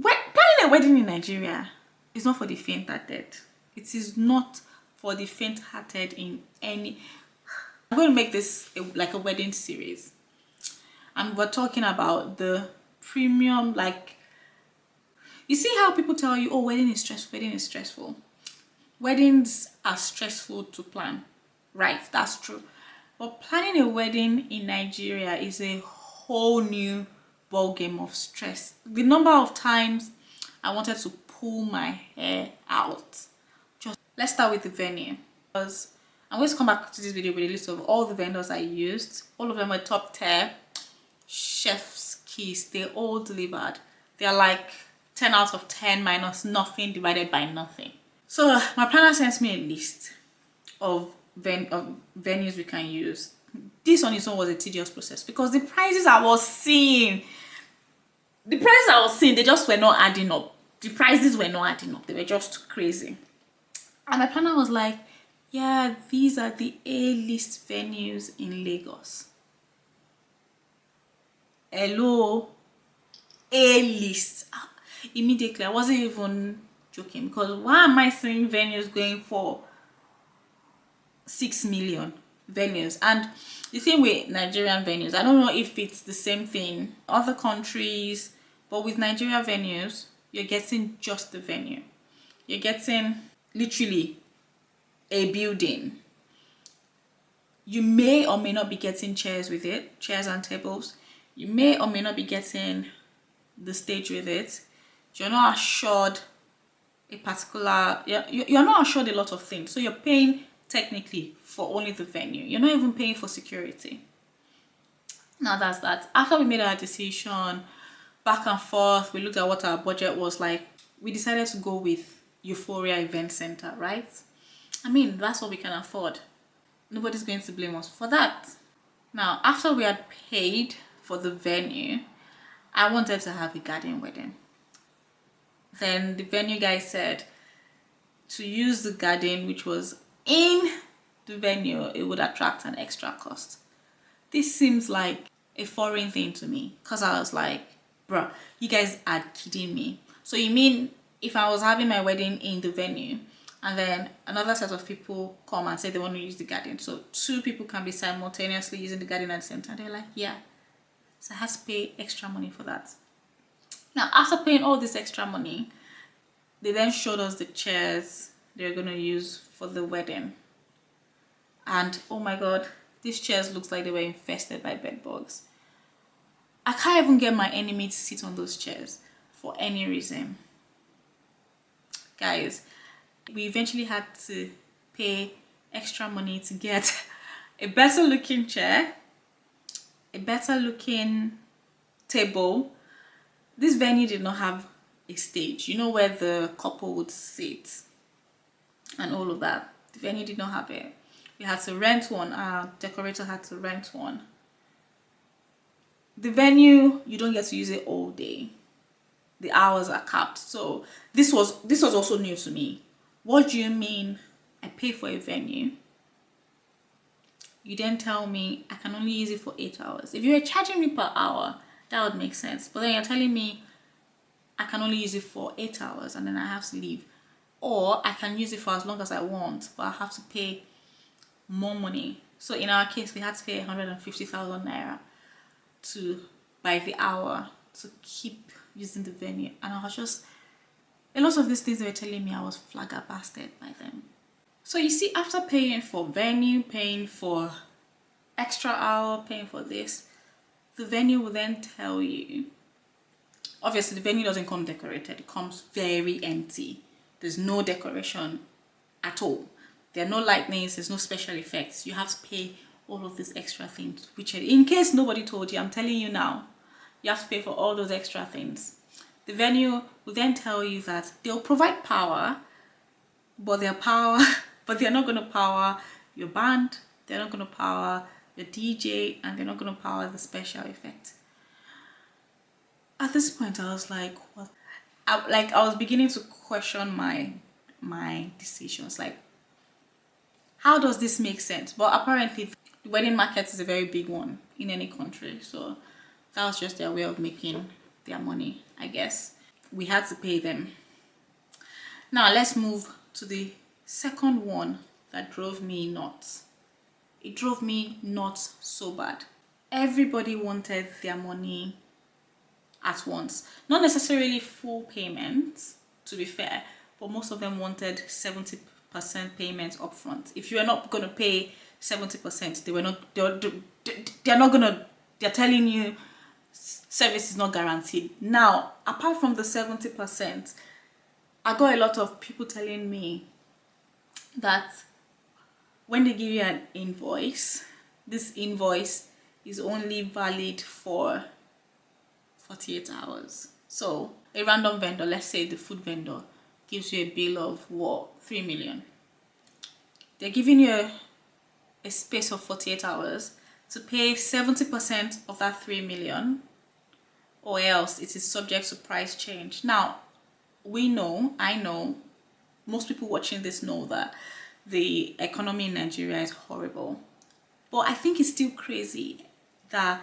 Planning a wedding in Nigeria is not for the faint-hearted. It is not for the faint-hearted in any. I'm going to make this like a wedding series, and we're talking about the premium. Like, you see how people tell you, oh, wedding is stressful, wedding is stressful. Weddings are stressful to plan, right? That's true. But planning a wedding in Nigeria is a whole new ball game of stress. The number of times I wanted to pull my hair out. Let's start with the venue, because I'm going to come back to this video with a list of all the vendors I used. All of them were top tier, chef's kiss. They all delivered. They're like 10 out of 10 minus nothing divided by nothing. So my planner sent me a list of venues we can use. This on its own was a tedious process because the prices I was seeing, they just were not adding up. The prices were not adding up. They were just crazy. And my planner was like, yeah, these are the A-list venues in Lagos. Hello? A-list. Immediately, I wasn't even joking, because why am I seeing venues going for 6 million venues? And the same way Nigerian venues, I don't know if it's the same thing other countries, but with Nigeria venues, you're getting just the venue. You're getting literally a building. You may or may not be getting chairs with it, chairs and tables. You may or may not be getting the stage with it. You're not assured you're not assured a lot of things. So you're paying technically for only the venue. You're not even paying for security. Now that's that. After we made our decision, back and forth, we looked at what our budget was like. We decided to go with Euphoria Event Center, right? I mean, that's what we can afford. Nobody's going to blame us for that. Now, after we had paid for the venue, I wanted to have a garden wedding. Then the venue guy said to use the garden, which was in the venue, it would attract an extra cost. This seems like a foreign thing to me, because I was like, bruh, you guys are kidding me. So you mean if I was having my wedding in the venue and then another set of people come and say they want to use the garden, so 2 people can be simultaneously using the garden at the same time? They're like, yeah. So I had to pay extra money for that. Now, after paying all this extra money, they then showed us the chairs they're going to use for the wedding. And oh my god, these chairs looks like they were infested by bed bugs. I can't even get my enemy to sit on those chairs for any reason. Guys, we eventually had to pay extra money to get a better looking chair, a better looking table. This venue did not have a stage, you know, where the couple would sit and all of that. The venue did not have it. We had to rent one. Our decorator had to rent one. The venue, you don't get to use it all day. The hours are capped. So this was also new to me. What do you mean I pay for a venue? You then tell me I can only use it for 8 hours. If you were charging me per hour, that would make sense. But then you're telling me I can only use it for 8 hours and then I have to leave. Or I can use it for as long as I want, but I have to pay more money. So in our case, we had to pay 150,000 naira by the hour to keep using the venue. And I was just, a lot of these things they were telling me, I was flabbergasted by them. So you see, after paying for venue, paying for extra hour, paying for this, the venue will then tell you, obviously the venue doesn't come decorated, it comes very empty. There's no decoration at all. There are no lightnings, there's no special effects. You have to pay all of these extra things, which in case nobody told you, I'm telling you now, you have to pay for all those extra things. The venue will then tell you that they'll provide power, but they're not going to power your band, they're not going to power the DJ, and they're not going to power the special effect. At this point, I was like, what? I was beginning to question my decisions. Like, how does this make sense? But apparently, the wedding market is a very big one in any country. So that was just their way of making their money, I guess. we had to pay them. Now let's move to the second one that drove me nuts. It drove me nuts so bad. Everybody wanted their money at once. Not necessarily full payment, to be fair, but most of them wanted 70% payment upfront. If you are not going to pay 70%, they're telling you service is not guaranteed. Now, apart from the 70%, I got a lot of people telling me that when they give you an invoice, this invoice is only valid for 48 hours. So a random vendor, let's say the food vendor, gives you a bill of what, 3 million. They're giving you a space of 48 hours to pay 70% of that 3 million, or else it is subject to price change. Now, I know, most people watching this know that the economy in Nigeria is horrible. But I think it's still crazy that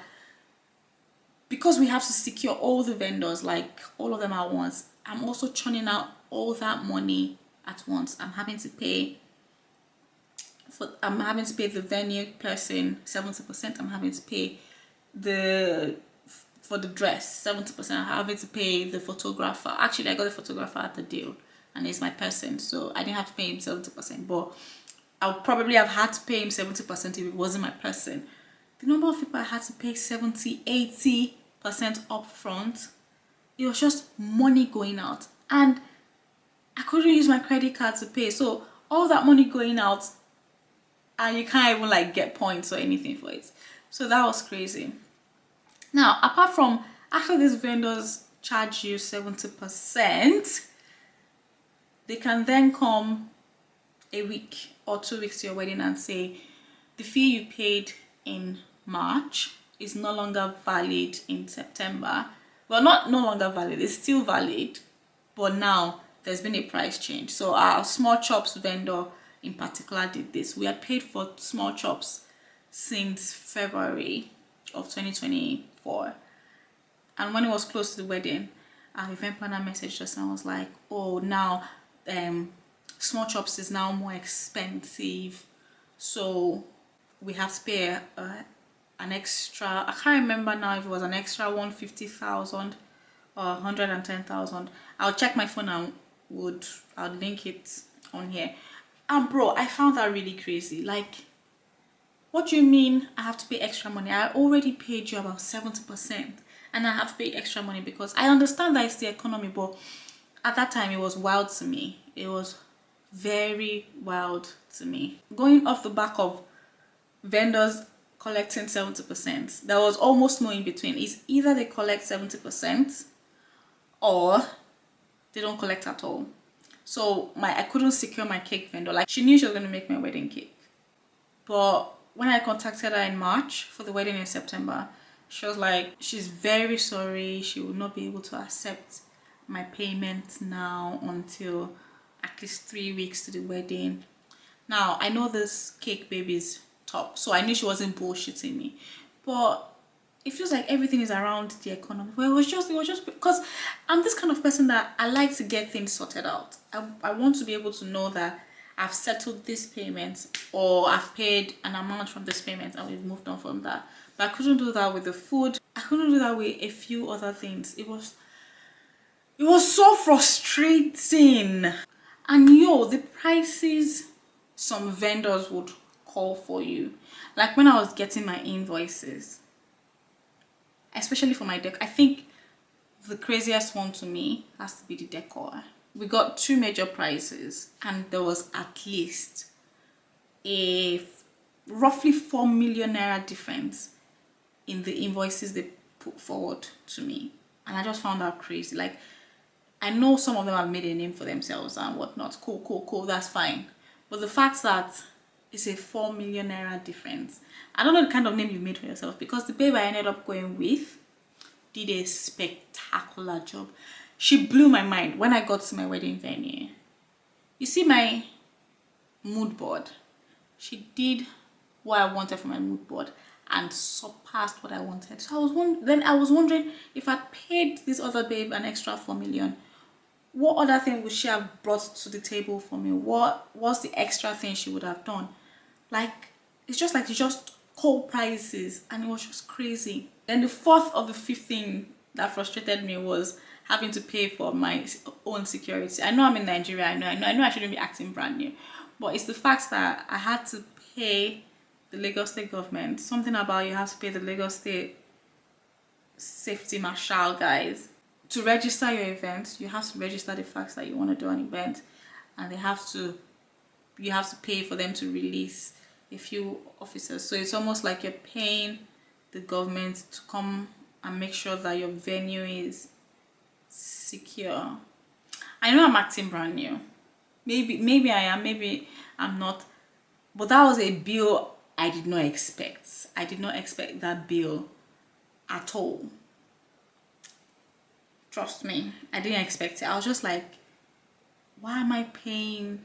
because we have to secure all the vendors, like all of them at once, I'm also churning out all that money at once. I'm having to pay the venue person 70%. I'm having to pay for the dress 70%. I'm having to pay the photographer. Actually, I got the photographer at the deal, and he's my person, so I didn't have to pay him 70%. But I would probably have had to pay him 70% if it wasn't my person. The number of people I had to pay 70, 80% upfront, it was just money going out, and I couldn't use my credit card to pay. So all that money going out, and you can't even like get points or anything for it. So that was crazy. Now, apart from after these vendors charge you 70%, they can then come a week or 2 weeks to your wedding and say the fee you paid in March is no longer valid in September. Well, not no longer valid, it's still valid, but now there's been a price change. So our small chops vendor in particular did this. We had paid for small chops since February of 2024, and when it was close to the wedding, our event planner messaged us and was like, oh, now small chops is now more expensive, so we have to pay an extra, I can't remember now if it was an extra 150,000 or 110,000. I'll check my phone and I'll link it on here. And bro, I found that really crazy. Like, what do you mean I have to pay extra money? I already paid you about 70%, and I have to pay extra money? Because I understand that it's the economy, but at that time it was wild to me. It was very wild to me. Going off the back of vendors collecting 70%, there was almost no in between. It's either they collect 70% or they don't collect at all. So I couldn't secure my cake vendor. Like, she knew she was going to make my wedding cake, but when I contacted her in March for the wedding in September, she was like, she's very sorry, she will not be able to accept my payment now until at least 3 weeks to the wedding. Now, I know this cake baby's top, so I knew she wasn't bullshitting me, but it feels like everything is around the economy. Well, it was just because I'm this kind of person that I like to get things sorted out. I want to be able to know that I've settled this payment, or I've paid an amount from this payment and we've moved on from that. But I couldn't do that with the food. I couldn't do that with a few other things. It was so frustrating. And the prices some vendors would call for you. Like when I was getting my invoices, especially for my decor, I think the craziest one to me has to be the decor. We got 2 major prizes, and there was at least a roughly 4 million naira difference in the invoices they put forward to me. And I just found that crazy. Like, I know some of them have made a name for themselves and whatnot. Cool, that's fine. But the fact that it's a 4 million naira difference, I don't know the kind of name you made for yourself, because the babe I ended up going with did a spectacular job. She blew my mind when I got to my wedding venue. You see my mood board? She did what I wanted for my mood board. and surpassed what I wanted. So I was wondering, if I paid this other babe an extra 4 million, what other thing would she have brought to the table for me? What's the extra thing she would have done? Like, it's just like, it's just cold prices, and it was just crazy. Then the fourth of the fifth thing that frustrated me was having to pay for my own security. I know I'm in Nigeria, I know I shouldn't be acting brand new, but it's the fact that I had to pay the Lagos State government, something about you have to pay the Lagos State safety marshal guys. To register your event, you have to register the fact that you want to do an event, and you have to pay for them to release a few officers. So it's almost like you're paying the government to come and make sure that your venue is secure. I know I'm acting brand new. Maybe I am, maybe I'm not. But that was a bill I did not expect. I did not expect that bill at all. Trust me, I didn't expect it. I was just like, why am I paying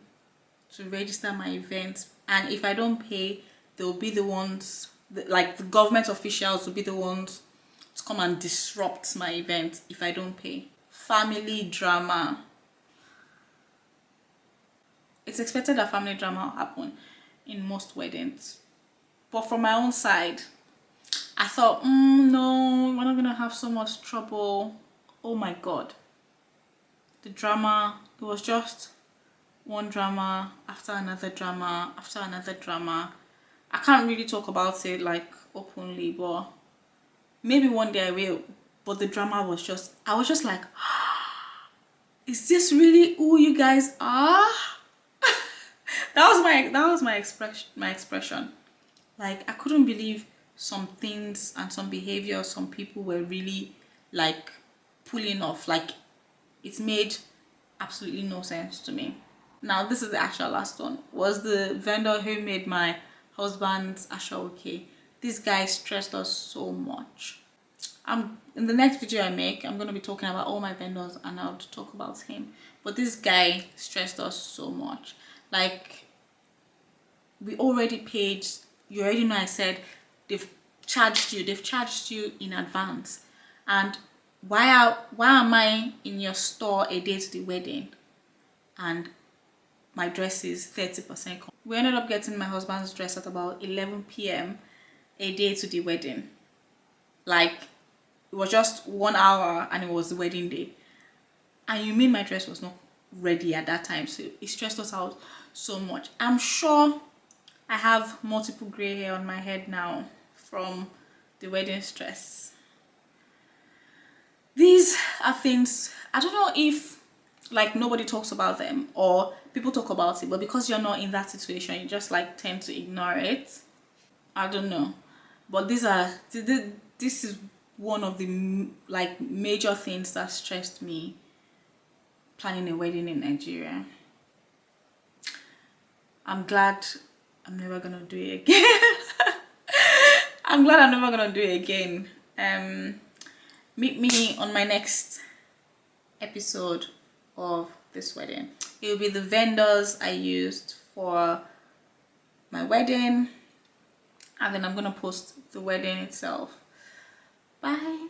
to register my event? And if I don't pay, they'll be the ones, like the government officials will be the ones to come and disrupt my event if I don't pay. Family drama. It's expected that family drama will happen in most weddings. But from my own side, I thought, no, we're not gonna have so much trouble. Oh my God. The drama, it was just one drama after another drama after another drama. I can't really talk about it like openly, but maybe one day I will. But the drama was just, I was just like, is this really who you guys are? that was my expression. Like, I couldn't believe some things and some behavior some people were really like pulling off. Like, it made absolutely no sense to me. Now, this is the actual last one. Was the vendor who made my husband's ashoke. This guy stressed us so much. In the next video I make, I'm going to be talking about all my vendors and I'll talk about him. But this guy stressed us so much. Like, we already paid. You already know I said they've charged you in advance. And why am I in your store a day to the wedding and my dress is 30%? We ended up getting my husband's dress at about 11 p.m. a day to the wedding. Like, it was just 1 hour and it was the wedding day. And you mean my dress was not ready at that time? So it stressed us out so much. I'm sure I have multiple gray hair on my head now from the wedding stress. These are things, I don't know if like nobody talks about them or people talk about it, but because you're not in that situation, you just like tend to ignore it. I don't know. But this is one of the like major things that stressed me planning a wedding in Nigeria. I'm glad I'm never gonna do it again. I'm glad I'm never gonna do it again. Meet me on my next episode of this wedding. It will be the vendors I used for my wedding, and then I'm gonna post the wedding itself. Bye.